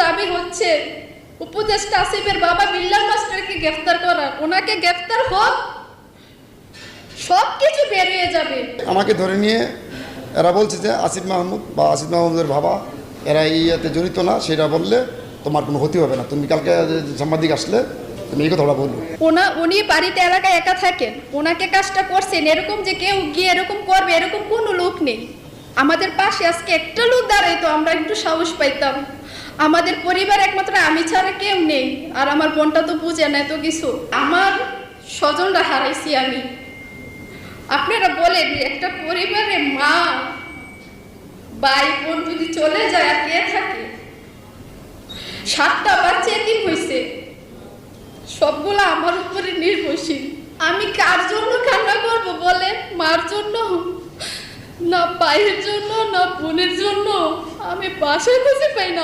দাবি হচ্ছে উপদেষ্টা আসিফের বাবা বিল্লাল মাস্টারকে গ্রেফতার করার। ওনাকে গ্রেফতার হোক, সব কিছু বেরিয়ে যাবে। আমাকে ধরে নিয়ে এরা বলছে যে আসিফ মাহমুদ বা আসিফ মাহমুদের বাবা এরা ইয়েতে জড়িত না, সেটা বললে তোমার কোনো ক্ষতি হবে না। তুমি কালকে সাংবাদিক আসলে তুমি এই কথাটা বললো। উনি বাড়িতে এলাকায় একা থাকেন, ওনাকে কাজটা করছেন, এরকম যে কেউ গিয়ে এরকম করবে এরকম কোনো লোক নেই। আমাদের পাশে আজকে একটা লোক দাঁড়ায় তো আমরা একটু সাহস পাইতাম। আমাদের পরিবার একমাত্র আমি ছাড়া কেউ নেই, আর আমার বোনটা তো বুঝে না এত কিছু। আমার স্বজনরা হারাইছি আমি। আপনারা বলেন একটা পরিবারে মা ভাই বোন যদি চলে যায় আর কে থাকে? 7টা বাচ্চা এতিম হয়েছে, সবগুলো আমার উপরে নির্ভরশীল। আমি কার জন্য কান্না করব বলে? মার জন্য না, ভাইয়ের জন্য না, বোনের জন্য? আমি বাসায় খুঁজে পাই না।